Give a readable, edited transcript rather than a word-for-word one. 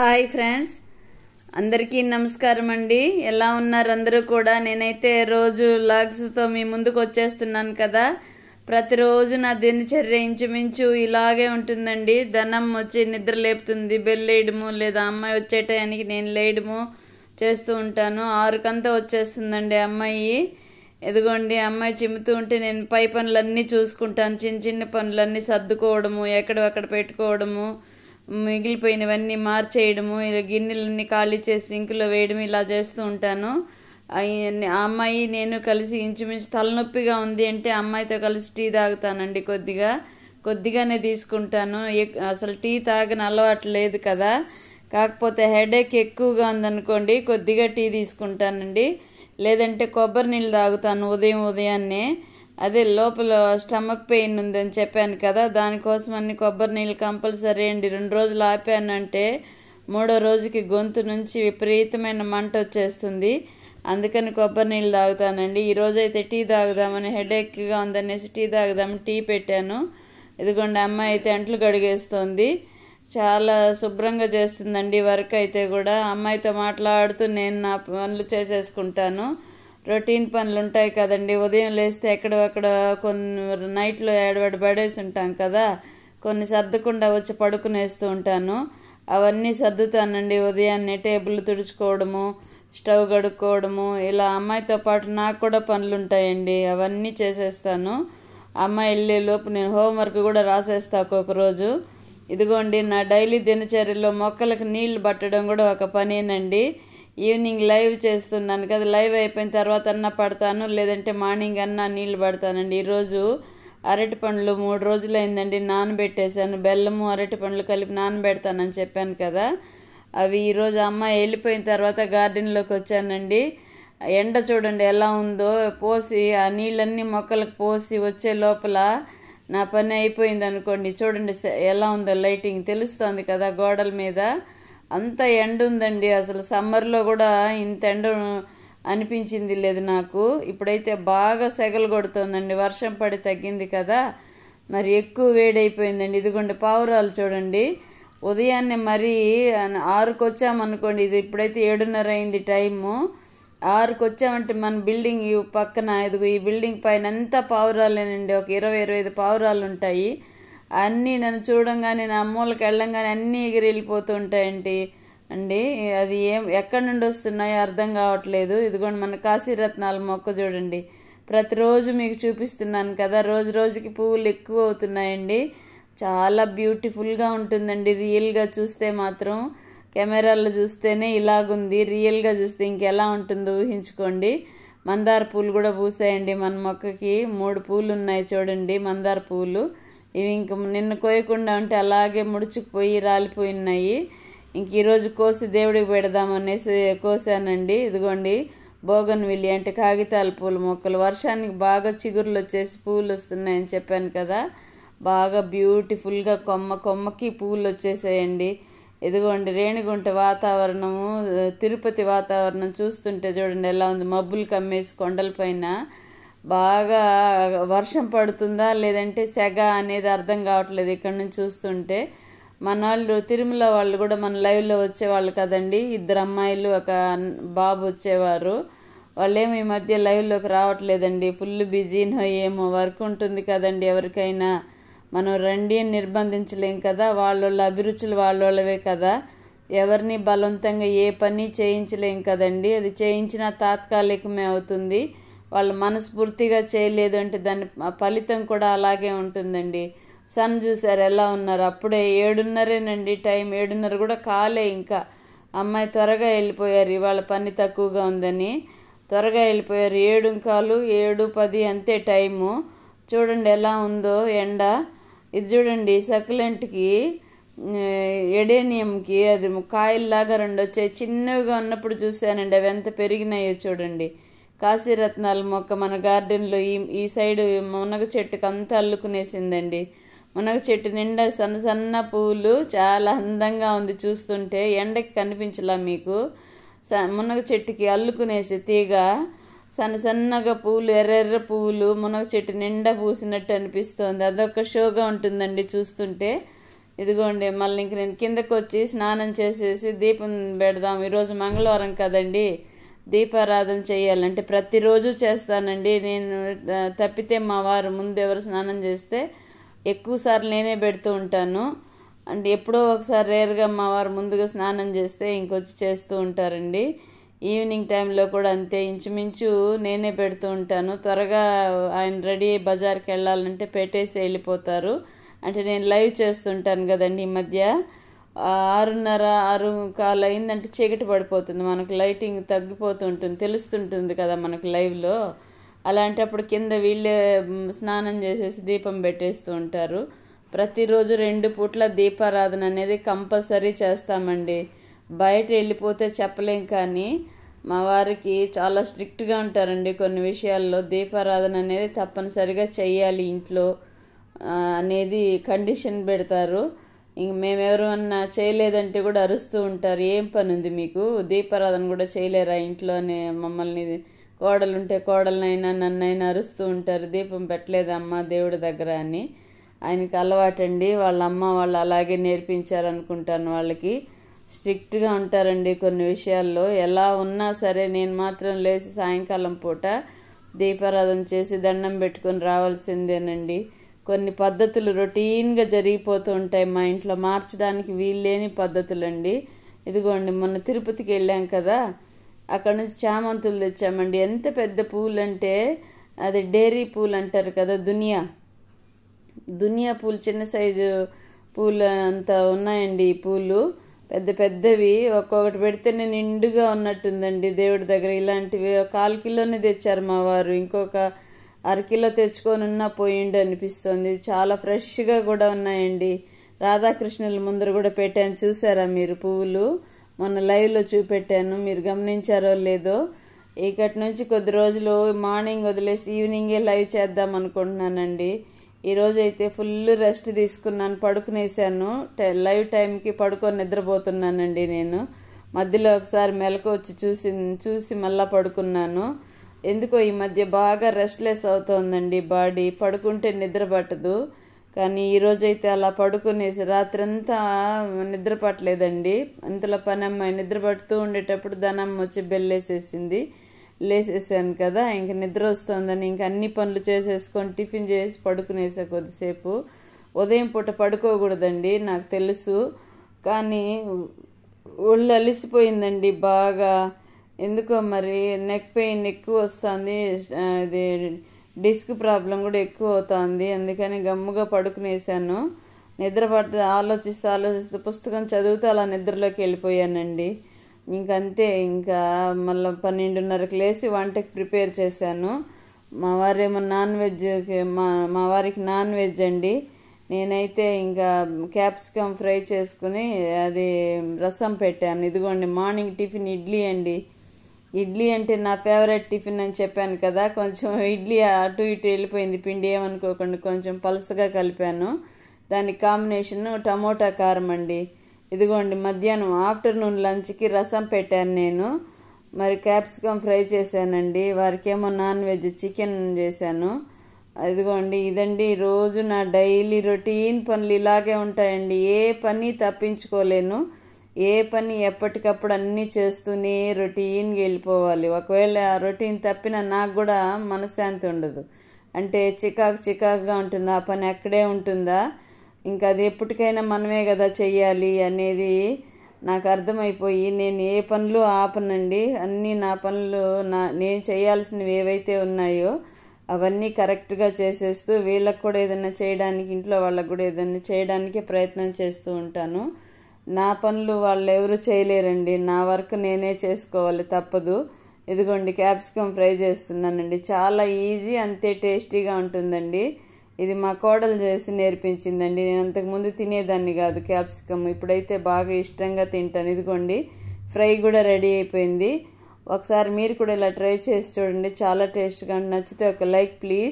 Hi friends, అందరికీ నమస్కారం అండి. ఎలా ఉన్నారు అందరూ కూడా? నేనైతే రోజు వ్లాగ్స్తో మీ ముందుకు వచ్చేస్తున్నాను కదా. ప్రతిరోజు నా దినచర్య ఇంచుమించు ఇలాగే ఉంటుందండి. ధనం వచ్చి నిద్ర లేపుతుంది, బెల్ వేయడము, లేదా అమ్మాయి వచ్చే టయానికి నేను లేయడము చేస్తూ ఉంటాను. 6కంతా వచ్చేస్తుందండి అమ్మాయి. ఎదుగోండి, అమ్మాయి చిమ్ముతూ ఉంటే నేను పై పనులన్నీ చూసుకుంటాను. చిన్న చిన్న పనులన్నీ సర్దుకోవడము, ఎక్కడక్కడ పెట్టుకోవడము, మిగిలిపోయినవన్నీ మార్చేయడము, ఇలా గిన్నెలన్నీ ఖాళీ చేసి సింకులో వేయడం, ఇలా చేస్తూ ఉంటాను. ఆ అమ్మాయి నేను కలిసి ఇంచుమించు తలనొప్పిగా ఉంది అంటే అమ్మాయితో కలిసి టీ తాగుతానండి. కొద్దిగానే తీసుకుంటాను. అసలు టీ తాగని అలవాటు లేదు కదా. కాకపోతే హెడేక్ ఎక్కువగా ఉందనుకోండి కొద్దిగా టీ తీసుకుంటానండి. లేదంటే కొబ్బరి నీళ్ళు తాగుతాను ఉదయాన్నే. అదే లోపల స్టమక్ పెయిన్ ఉందని చెప్పాను కదా, దానికోసం అన్ని కొబ్బరి నీళ్ళు కంపల్సరీ అండి. 2 రోజులు ఆపాను అంటే 3వ రోజుకి గొంతు నుంచి విపరీతమైన మంట వచ్చేస్తుంది. అందుకని కొబ్బరి నీళ్ళు తాగుతానండి. ఈరోజైతే టీ తాగుదామని, హెడేక్గా ఉందనేసి టీ తాగుదామని టీ పెట్టాను. ఇదిగోండి, అమ్మాయి అయితే అంట్లు కడిగేస్తుంది. చాలా శుభ్రంగా చేస్తుందండి వర్క్ అయితే కూడా. అమ్మాయితో మాట్లాడుతూ నేను నా పనులు చేసేసుకుంటాను. రొటీన్ పనులు ఉంటాయి కదండి. ఉదయం లేస్తే ఎక్కడక్కడ కొన్ని నైట్లో ఏడబడి పడేసి ఉంటాం కదా, కొన్ని సర్దకుండా వచ్చి పడుకునేస్తూ ఉంటాను. అవన్నీ సర్దుతానండి ఉదయాన్నే. టేబుల్ తుడుచుకోవడము, స్టవ్ కడుక్కోవడము, ఇలా అమ్మాయితో పాటు నాకు కూడా పనులు ఉంటాయండి. అవన్నీ చేసేస్తాను. అమ్మాయి వెళ్ళే లోపు నేను హోంవర్క్ కూడా రాసేస్తా ఒక్కొక్క రోజు. ఇదిగోండి, నా డైలీ దినచర్యలో మొక్కలకు నీళ్లు పట్టడం కూడా ఒక పనేనండి. ఈవినింగ్ లైవ్ చేస్తున్నాను కదా, లైవ్ అయిపోయిన తర్వాత అన్న పడతాను, లేదంటే మార్నింగ్ అన్న నీళ్లు పడతానండి. ఈరోజు అరటి పండ్లు 3 రోజులైందండి నానబెట్టేశాను. బెల్లము అరటి పండ్లు కలిపి నానబెడతానని చెప్పాను కదా. అవి ఈరోజు అమ్మాయి వెళ్ళిపోయిన తర్వాత గార్డెన్లోకి వచ్చానండి. ఎండ చూడండి ఎలా ఉందో. పోసి ఆ నీళ్ళన్నీ మొక్కలకు పోసి వచ్చే లోపల నా పని అయిపోయింది అనుకోండి. చూడండి ఎలా ఉందో, లైటింగ్ తెలుస్తుంది కదా గోడల మీద. అంత ఎండ ఉందండి. అసలు సమ్మర్లో కూడా ఇంత ఎండ అనిపించింది లేదు నాకు. ఇప్పుడైతే బాగా సెగలు కొడుతుందండి. వర్షం పడి తగ్గింది కదా, మరి ఎక్కువ వేడైపోయిందండి. ఇదిగోండి పావురాలు చూడండి. ఉదయాన్నే మరి 6కు వచ్చామనుకోండి, ఇది ఇప్పుడైతే 7:30 అయింది టైము. 6కు వచ్చామంటే మన బిల్డింగ్ పక్కన, ఇదిగో ఈ బిల్డింగ్ పైన అంతా పావురాలేనండి. ఒక 20-25 పావురాలు ఉంటాయి. అన్నీ నన్ను చూడంగానే, నా మూలకి వెళ్ళంగానే అన్నీ ఎగిరి వెళ్ళిపోతూ ఉంటాయండి అండి. అది ఎక్కడి నుండి వస్తున్నాయో అర్థం కావట్లేదు. ఇదిగోండి మన కాశీరత్నాల మొక్క చూడండి. ప్రతిరోజు మీకు చూపిస్తున్నాను కదా, రోజు రోజుకి పువ్వులు ఎక్కువ అవుతున్నాయండి. చాలా బ్యూటిఫుల్గా ఉంటుందండి. రియల్గా చూస్తే మాత్రం, కెమెరాలో చూస్తేనే ఇలాగుంది, రియల్గా చూస్తే ఇంకెలా ఉంటుందో ఊహించుకోండి. మందార పూలు కూడా పూసాయండి మన మొక్కకి. 3 పూలు ఉన్నాయి చూడండి మందార పూలు. ఇవి ఇంక నిన్న కోయకుండా ఉంటే అలాగే ముడుచుకుపోయి రాలిపోయినాయి. ఇంక ఈరోజు కోసి దేవుడికి పెడదామనేసి కోసానండి. ఇదిగోండి బోగన్విల్లియా అంటే కాగితాల పూల మొక్కలు. వర్షానికి బాగా చిగురులు వచ్చేసి పూలు వస్తున్నాయని చెప్పాను కదా, బాగా బ్యూటిఫుల్గా కొమ్మకి పూలు వచ్చేసాయండి. ఇదిగోండి రేణిగుంట వాతావరణము, తిరుపతి వాతావరణం చూస్తుంటే చూడండి ఎలా ఉంది. మబ్బులు కమ్మేసి కొండలపైన బాగా వర్షం పడుతుందా లేదంటే సెగ అనేది అర్థం కావట్లేదు ఇక్కడ నుంచి చూస్తుంటే. మన వాళ్ళు తిరుమల వాళ్ళు కూడా మన లైవ్లో వచ్చేవాళ్ళు కదండి. 2 అమ్మాయిలు 1 బాబు వచ్చేవారు. వాళ్ళేమో ఈ మధ్య లైవ్లోకి రావట్లేదండి. ఫుల్ బిజీనో ఏమో, వర్క్ ఉంటుంది కదండి ఎవరికైనా. మనం రండి అని నిర్బంధించలేం కదా. వాళ్ళ అభిరుచులు వాళ్ళవే కదా. ఎవరిని బలవంతంగా ఏ పని చేయించలేం కదండి. అది చేయించినా తాత్కాలికమే అవుతుంది. వాళ్ళు మనస్ఫూర్తిగా చేయలేదు అంటే దాని ఫలితం కూడా అలాగే ఉంటుందండి. సన్ చూసారు ఎలా ఉన్నారు. అప్పుడే 7:30నండి టైం. 7:30 కూడా కాలే ఇంకా. అమ్మాయి త్వరగా వెళ్ళిపోయారు, ఇవాళ పని తక్కువగా ఉందని త్వరగా వెళ్ళిపోయారు. 7:15, 7:10 అంతే టైము. చూడండి ఎలా ఉందో ఎండ. ఇది చూడండి సక్యులెంట్కి, ఎడేనియంకి అది కాయల్లాగా 2 వచ్చాయి. చిన్నవిగా ఉన్నప్పుడు చూశానండి, అవి ఎంత పెరిగినాయో చూడండి. కాశీరత్నాల మొక్క మన గార్డెన్లో ఈ సైడు మునగ చెట్టుకు అంతా అల్లుకునేసిందండి. మునగ చెట్టు నిండా సన్న పువ్వులు, చాలా అందంగా ఉంది చూస్తుంటే. ఎండకి కనిపించలా మీకు. మునగ చెట్టుకి అల్లుకునేసి తీగ సన్నగా పువ్వులు, ఎర్ర పువ్వులు మునగ చెట్టు నిండా పూసినట్టు అనిపిస్తోంది. అదొక షోగా ఉంటుందండి చూస్తుంటే. ఇదిగోండి మళ్ళీ ఇంక నేను కిందకు వచ్చి స్నానం చేసేసి దీపం పెడదాం, ఈరోజు మంగళవారం కదండి, దీపారాధన చేయాలంటే ప్రతిరోజు చేస్తానండి నేను. తప్పితే మా వారు ముందు ఎవరు స్నానం చేస్తే ఎక్కువసార్లు నేనే పెడుతూ ఉంటాను. అంటే ఎప్పుడో ఒకసారి రేర్గా మా వారు ముందుగా స్నానం చేస్తే ఇంకొచ్చి చేస్తూ ఉంటారండి. ఈవినింగ్ టైంలో కూడా అంతే, ఇంచుమించు నేనే పెడుతూ ఉంటాను. త్వరగా ఆయన రెడీ అయ్యి బజార్కి వెళ్ళాలంటే పెట్టేసి వెళ్ళిపోతారు. అంటే నేను లైవ్ చేస్తుంటాను కదండి. ఈ మధ్య 6:30, 6:15 అయిందంటే చీకటి పడిపోతుంది, మనకు లైటింగ్ తగ్గిపోతూ ఉంటుంది, తెలుస్తుంటుంది కదా మనకు లైవ్లో. అలాంటప్పుడు కింద వీళ్ళే స్నానం చేసేసి దీపం పెట్టేస్తూ ఉంటారు. ప్రతిరోజు 2 పూట్ల దీపారాధన అనేది కంపల్సరీ చేస్తామండి. బయట వెళ్ళిపోతే చెప్పలేం, కానీ మా వారికి చాలా స్ట్రిక్ట్గా ఉంటారండి కొన్ని విషయాల్లో. దీపారాధన అనేది తప్పనిసరిగా చెయ్యాలి ఇంట్లో అనేది కండిషన్ పెడతారు. ఇంక మేమెవరన్నా చేయలేదంటే కూడా అరుస్తూ ఉంటారు, ఏం పని ఉంది మీకు, దీపారాధన కూడా చేయలేరా ఇంట్లో అని మమ్మల్ని, కోడలుంటే కోడలనైనా నన్నైనా అరుస్తూ ఉంటారు, దీపం పెట్టలేదమ్మా దేవుడి దగ్గర అని. ఆయనకి అలవాటండి, వాళ్ళ అమ్మ వాళ్ళు అలాగే నేర్పించారనుకుంటాను. వాళ్ళకి స్ట్రిక్ట్గా ఉంటారండి కొన్ని విషయాల్లో. ఎలా ఉన్నా సరే నేను మాత్రం లేచి సాయంకాలం పూట దీపారాధన చేసి దండం పెట్టుకొని రావాల్సిందేనండి. కొన్ని పద్ధతులు రొటీన్గా జరిగిపోతూ ఉంటాయి మా ఇంట్లో, మార్చడానికి వీల్లేని పద్ధతులండి. ఇదిగోండి మొన్న తిరుపతికి వెళ్ళాం కదా, అక్కడ నుంచి చామంతులు తెచ్చామండి. ఎంత పెద్ద పూలు అంటే అది డేరీ పూలు అంటారు కదా, దునియా పూలు, చిన్న సైజు పూలు అంత ఉన్నాయండి ఈ పూలు, పెద్ద పెద్దవి. ఒక్కొక్కటి పెడితేనే నిండుగా ఉన్నట్టుందండి దేవుడి దగ్గర. ఇలాంటివి 1/4 కిలోనే తెచ్చారు మా వారు, ఇంకొక 1/2 కిలో తెచ్చుకొని ఉన్నా పోయిండు అనిపిస్తుంది. చాలా ఫ్రెష్గా కూడా ఉన్నాయండి. రాధాకృష్ణుల ముందర కూడా పెట్టాను, చూసారా మీరు పువ్వులు? మొన్న లైవ్లో చూపెట్టాను, మీరు గమనించారో లేదో. ఇక్కడి నుంచి కొద్ది రోజులు మార్నింగ్ వదిలేసి ఈవినింగే లైవ్ చేద్దాం అనుకుంటున్నానండి. ఈరోజు అయితే ఫుల్ రెస్ట్ తీసుకున్నాను, పడుకునేసాను. లైవ్ టైంకి పడుకొని నిద్రపోతున్నానండి నేను. మధ్యలో ఒకసారి మెలకు వచ్చి చూసి మళ్ళీ పడుకున్నాను. ఎందుకో ఈ మధ్య బాగా రెస్ట్లెస్ అవుతోందండి బాడీ, పడుకుంటే నిద్ర పట్టదు. కానీ ఈరోజైతే అలా పడుకునేసి రాత్రంతా నిద్ర పట్టలేదండి. ఇంతలో పని అమ్మాయి నిద్ర పడుతూ ఉండేటప్పుడు ధనమ్మ వచ్చి బెల్లేసేసింది, లేసేసాను కదా, ఇంక నిద్ర వస్తుందని ఇంక అన్ని పనులు చేసేసుకొని టిఫిన్ చేసి పడుకునేసా కొద్దిసేపు. ఉదయం పూట పడుకోకూడదండి నాకు తెలుసు, కానీ ఒళ్ళు అలిసిపోయిందండి బాగా. ఎందుకో మరి నెక్ పెయిన్ ఎక్కువ వస్తుంది, ఇది డిస్క్ ప్రాబ్లం కూడా ఎక్కువ అవుతుంది. అందుకని గమ్ముగా పడుకునేసాను. నిద్ర ఆలోచిస్తూ పుస్తకం చదువుతూ అలా నిద్రలోకి వెళ్ళిపోయానండి. ఇంకంతే, ఇంకా మళ్ళీ 12:30కి లేచి వంటకి ప్రిపేర్ చేశాను. మా వారేమో నాన్ వెజ్, మా వారికి నాన్ వెజ్ అండి. నేనైతే ఇంకా క్యాప్సికమ్ ఫ్రై చేసుకుని అది రసం పెట్టాను. ఇదిగోండి మార్నింగ్ టిఫిన్ ఇడ్లీ అండి. ఇడ్లీ అంటే నా ఫేవరెట్ టిఫిన్ అని చెప్పాను కదా, కొంచెం ఇడ్లీ అటు ఇటు వెళ్ళిపోయింది పిండి, ఏమనుకోకుండా కొంచెం పలసగా కలిపాను. దానికి కాంబినేషన్ టమోటా కారం అండి. ఇదిగోండి మధ్యాహ్నం ఆఫ్టర్నూన్ లంచ్కి రసం పెట్టాను నేను. మరి క్యాప్సికమ్ ఫ్రై చేశానండి. వారికేమో నాన్ వెజ్ చికెన్ చేశాను. ఇదిగోండి ఇదండి రోజు నా డైలీ రొటీన్ పనులు ఇలాగే ఉంటాయండి. ఏ పని తప్పించుకోలేను, ఏ పని ఎప్పటికప్పుడు అన్నీ చేస్తూనే రొటీన్గా వెళ్ళిపోవాలి. ఒకవేళ ఆ రొటీన్ తప్పినా నాకు కూడా మనశ్శాంతి ఉండదు, అంటే చికాకుగా ఉంటుంది. ఆ పని అక్కడే ఉంటుందా, ఇంకా అది ఎప్పటికైనా మనమే కదా చెయ్యాలి అనేది నాకు అర్థమైపోయి నేను ఏ పనులు ఆపనండి. అన్నీ నా పనులు నేను చేయాల్సినవి ఏవైతే ఉన్నాయో అవన్నీ కరెక్ట్గా చేసేస్తూ వీళ్ళకి కూడా ఏదైనా చేయడానికి, ఇంట్లో వాళ్ళకు కూడా ఏదైనా చేయడానికే ప్రయత్నం చేస్తూ ఉంటాను. నా పనులు వాళ్ళు ఎవరు చేయలేరండి, నా వర్క్ నేనే చేసుకోవాలి, తప్పదు. ఇదిగోండి క్యాప్సికమ్ ఫ్రై చేస్తున్నానండి. చాలా ఈజీ, అంతే టేస్టీగా ఉంటుందండి. ఇది మా కోడలు చేసి నేర్పించిందండి. నేను అంతకుముందు తినేదాన్ని కాదు క్యాప్సికమ్, ఇప్పుడైతే బాగా ఇష్టంగా తింటాను. ఇదిగోండి ఫ్రై కూడా రెడీ అయిపోయింది. ఒకసారి మీరు కూడా ఇలా ట్రై చేసి చూడండి, చాలా టేస్ట్గా. నచ్చితే ఒక లైక్ ప్లీజ్.